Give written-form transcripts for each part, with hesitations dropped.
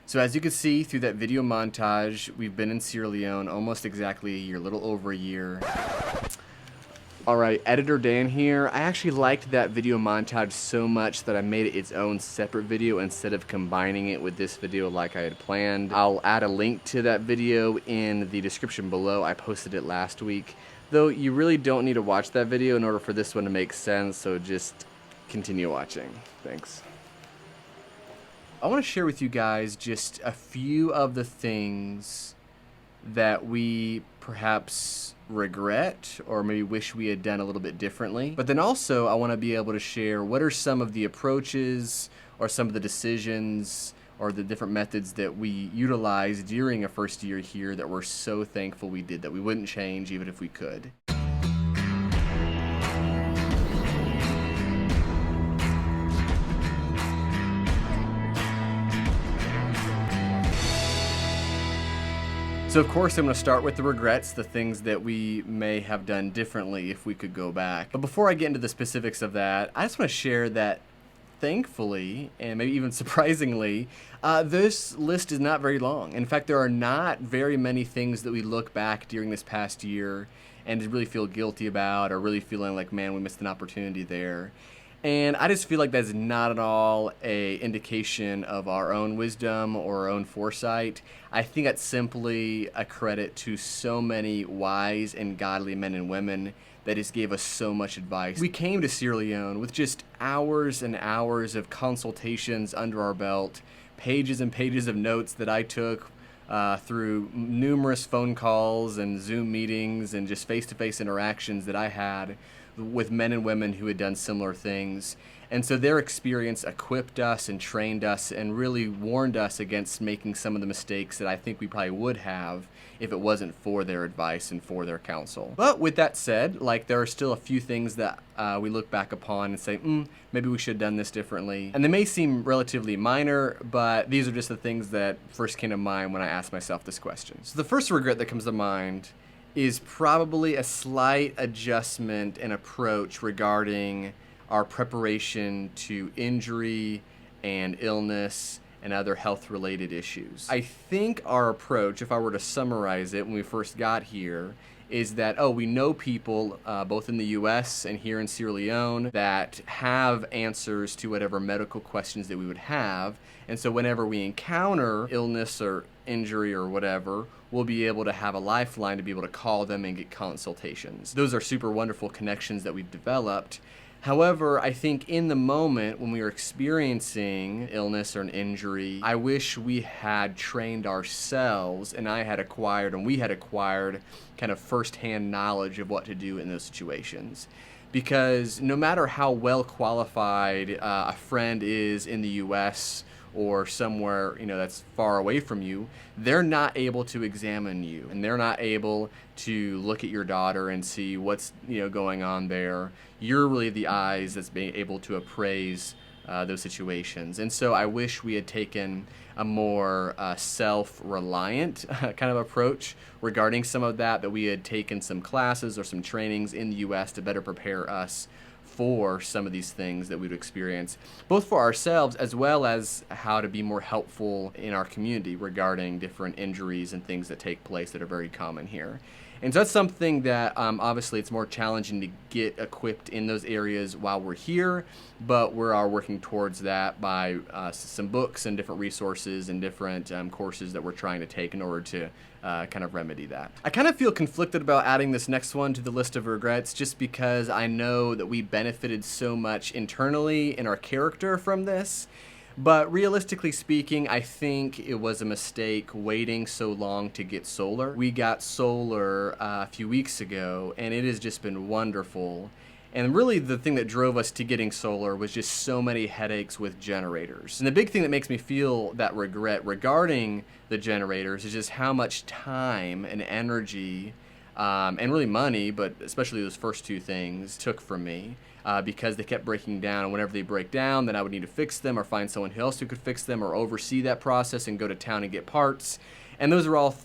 So as you can see through that video montage, we've been in Sierra Leone almost exactly a year, a little over a year. Alright, Editor Dan here. I actually liked that video montage so much that I made it its own separate video instead of combining it with this video like I had planned. I'll add a link to that video in the description below. I posted it last week. Though you really don't need to watch that video in order for this one to make sense, so just continue watching. Thanks. I want to share with you guys just a few of the things that we perhaps regret or maybe wish we had done a little bit differently. But then also I want to be able to share what are some of the approaches or some of the decisions or the different methods that we utilized during a first year here that we're so thankful we did, that we wouldn't change even if we could. So of course I'm going to start with the regrets, the things that we may have done differently if we could go back. But before I get into the specifics of that, I just want to share that thankfully, and maybe even surprisingly, this list is not very long. In fact, there are not very many things that we look back during this past year and really feel guilty about, or really feeling like, man, we missed an opportunity there. And I just feel like that's not at all an indication of our own wisdom or our own foresight. I think that's simply a credit to so many wise and godly men and women that just gave us so much advice. We came to Sierra Leone with just hours and hours of consultations under our belt, pages and pages of notes that I took through numerous phone calls and Zoom meetings and just face-to-face interactions that I had with men and women who had done similar things. And so their experience equipped us and trained us and really warned us against making some of the mistakes that I think we probably would have if it wasn't for their advice and for their counsel. But with that said, like, there are still a few things that we look back upon and say, maybe we should have done this differently. And they may seem relatively minor, but these are just the things that first came to mind when I asked myself this question. So the first regret that comes to mind is probably a slight adjustment and approach regarding our preparation to injury and illness and other health-related issues. I think our approach, if I were to summarize it when we first got here, is that, we know people both in the US and here in Sierra Leone that have answers to whatever medical questions that we would have. And so whenever we encounter illness or injury or whatever, we'll be able to have a lifeline to be able to call them and get consultations. Those are super wonderful connections that we've developed. However, I think in the moment when we were experiencing illness or an injury, I wish we had trained ourselves and we had acquired kind of firsthand knowledge of what to do in those situations. Because no matter how well qualified a friend is in the US or somewhere that's far away from you, they're not able to examine you, and they're not able to look at your daughter and see what's going on there. You're really the eyes that's being able to appraise those situations. And so I wish we had taken a more self-reliant kind of approach regarding some of that we had taken some classes or some trainings in the US to better prepare us for some of these things that we'd experience, both for ourselves as well as how to be more helpful in our community regarding different injuries and things that take place that are very common here. And so that's something that obviously it's more challenging to get equipped in those areas while we're here, but we are working towards that by some books and different resources and different courses that we're trying to take in order to kind of remedy that. I kind of feel conflicted about adding this next one to the list of regrets just because I know that we benefited so much internally in our character from this. But realistically speaking, I think it was a mistake waiting so long to get solar. We got solar a few weeks ago, and it has just been wonderful. And really the thing that drove us to getting solar was just so many headaches with generators. And the big thing that makes me feel that regret regarding the generators is just how much time and energy and really money, but especially those first two things, took from me. Because they kept breaking down, and whenever they break down, then I would need to fix them or find someone else who could fix them or oversee that process and go to town and get parts. And those are all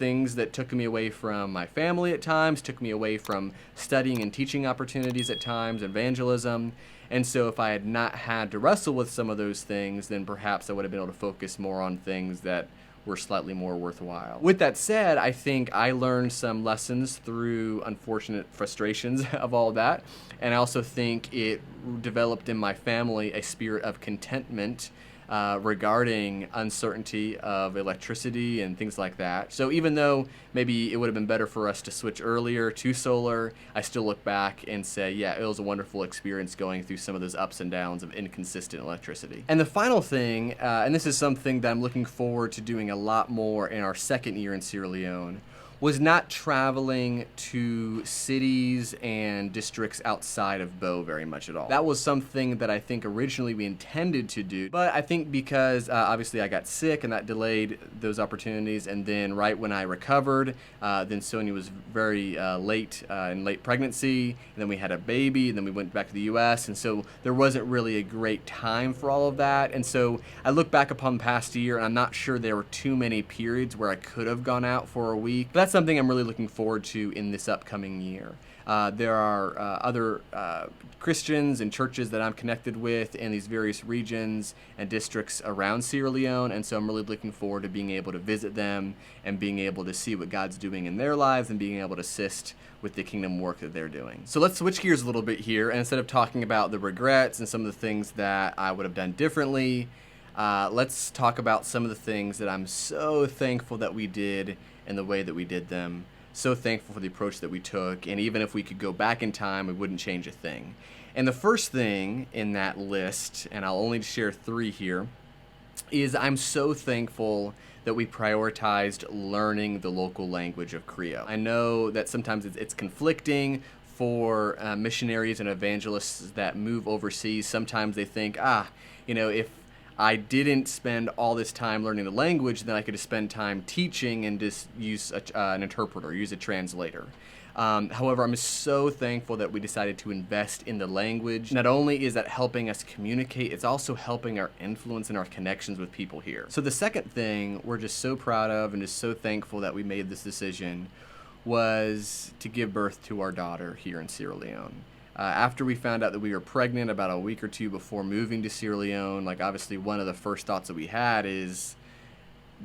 things that took me away from my family at times, took me away from studying and teaching opportunities at times, evangelism. And so if I had not had to wrestle with some of those things, then perhaps I would have been able to focus more on things that were slightly more worthwhile. With that said, I think I learned some lessons through unfortunate frustrations of all that. And I also think it developed in my family a spirit of contentment regarding uncertainty of electricity and things like that. So even though maybe it would have been better for us to switch earlier to solar, I still look back and say, yeah, it was a wonderful experience going through some of those ups and downs of inconsistent electricity. And the final thing, and this is something that I'm looking forward to doing a lot more in our second year in Sierra Leone, was not traveling to cities and districts outside of Bo very much at all. That was something that I think originally we intended to do, but I think because obviously I got sick and that delayed those opportunities, and then right when I recovered, then Sonia was very late in late pregnancy, and then we had a baby, and then we went back to the US, and so there wasn't really a great time for all of that. And so I look back upon the past year, and I'm not sure there were too many periods where I could have gone out for a week. But that's something I'm really looking forward to in this upcoming year. There are other Christians and churches that I'm connected with in these various regions and districts around Sierra Leone, and so I'm really looking forward to being able to visit them and being able to see what God's doing in their lives and being able to assist with the kingdom work that they're doing. So let's switch gears a little bit here, and instead of talking about the regrets and some of the things that I would have done differently, let's talk about some of the things that I'm so thankful that we did and the way that we did them. So thankful for the approach that we took, and even if we could go back in time, we wouldn't change a thing. And the first thing in that list, and I'll only share 3 here, is I'm so thankful that we prioritized learning the local language of Creole. I know that sometimes it's conflicting for missionaries and evangelists that move overseas. Sometimes they think, if I didn't spend all this time learning the language, then I could just spend time teaching and just use an interpreter, use a translator. However, I'm so thankful that we decided to invest in the language. Not only is that helping us communicate, it's also helping our influence and our connections with people here. So the second thing we're just so proud of and just so thankful that we made this decision was to give birth to our daughter here in Sierra Leone. After we found out that we were pregnant about a week or 2 before moving to Sierra Leone, obviously one of the first thoughts that we had is,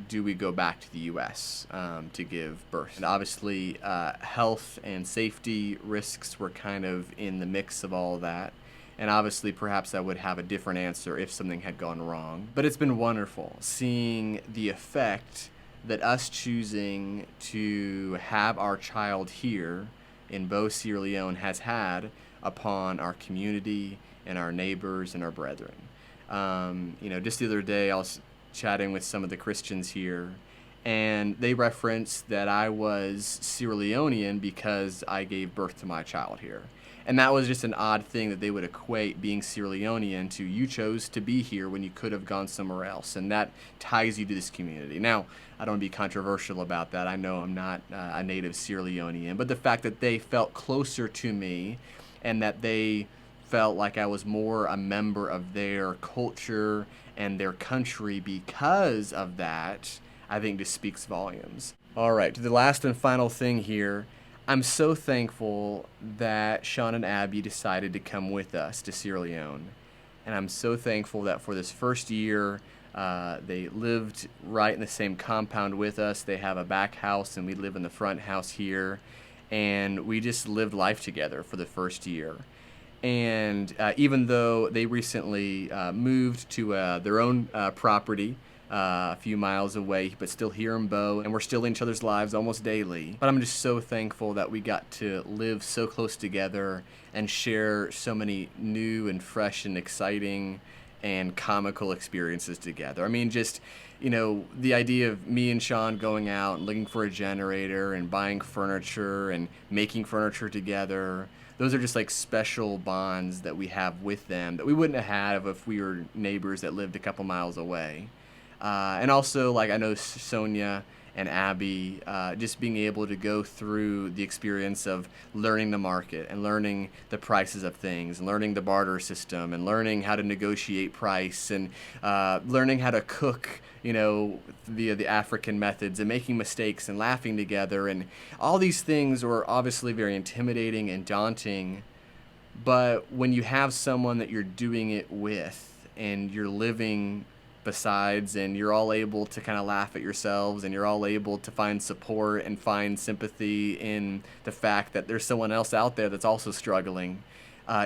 do we go back to the U.S. To give birth? And obviously health and safety risks were kind of in the mix of all of that. And obviously perhaps I would have a different answer if something had gone wrong. But it's been wonderful seeing the effect that us choosing to have our child here in Bo, Sierra Leone has had upon our community and our neighbors and our brethren. Just the other day I was chatting with some of the Christians here, and they referenced that I was Sierra Leonean because I gave birth to my child here. And that was just an odd thing that they would equate being Sierra Leonean to you chose to be here when you could have gone somewhere else, and that ties you to this community. Now, I don't want to be controversial about that. I know I'm not a native Sierra Leonean, but the fact that they felt closer to me and that they felt like I was more a member of their culture and their country because of that, I think just speaks volumes. All right, to the last and final thing here, I'm so thankful that Sean and Abby decided to come with us to Sierra Leone. And I'm so thankful that for this first year, they lived right in the same compound with us. They have a back house and we live in the front house here. And we just lived life together for the first year. And even though they recently moved to their own property, a few miles away, but still here in Bo, and we're still in each other's lives almost daily. But I'm just so thankful that we got to live so close together and share so many new and fresh and exciting and comical experiences together. I mean, just, the idea of me and Sean going out and looking for a generator and buying furniture and making furniture together, those are just special bonds that we have with them that we wouldn't have had if we were neighbors that lived a couple miles away. And also, I know Sonia and Abby, just being able to go through the experience of learning the market and learning the prices of things and learning the barter system and learning how to negotiate price and learning how to cook, via the African methods and making mistakes and laughing together. And all these things were obviously very intimidating and daunting. But when you have someone that you're doing it with and you're living besides, and you're all able to kind of laugh at yourselves, and you're all able to find support and find sympathy in the fact that there's someone else out there that's also struggling,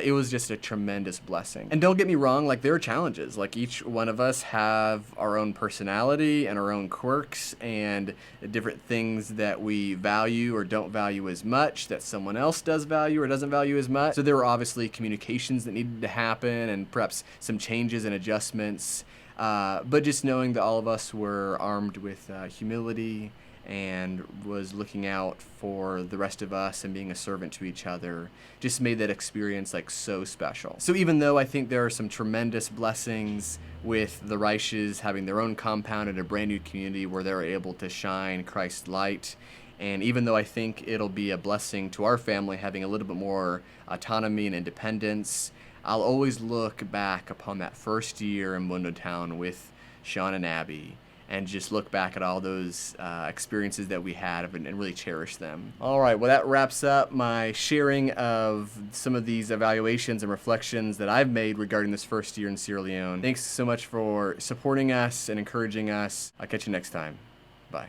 it was just a tremendous blessing. And don't get me wrong, like, there are challenges. Like, each one of us have our own personality and our own quirks and different things that we value or don't value as much that someone else does value or doesn't value as much. So there were obviously communications that needed to happen and perhaps some changes and adjustments. But just knowing that all of us were armed with humility and was looking out for the rest of us and being a servant to each other just made that experience like so special. So even though I think there are some tremendous blessings with the Reiches having their own compound and a brand new community where they're able to shine Christ's light, and even though I think it'll be a blessing to our family having a little bit more autonomy and independence, I'll always look back upon that first year in Windowtown with Sean and Abby and just look back at all those experiences that we had and really cherish them. All right, well, that wraps up my sharing of some of these evaluations and reflections that I've made regarding this first year in Sierra Leone. Thanks so much for supporting us and encouraging us. I'll catch you next time. Bye.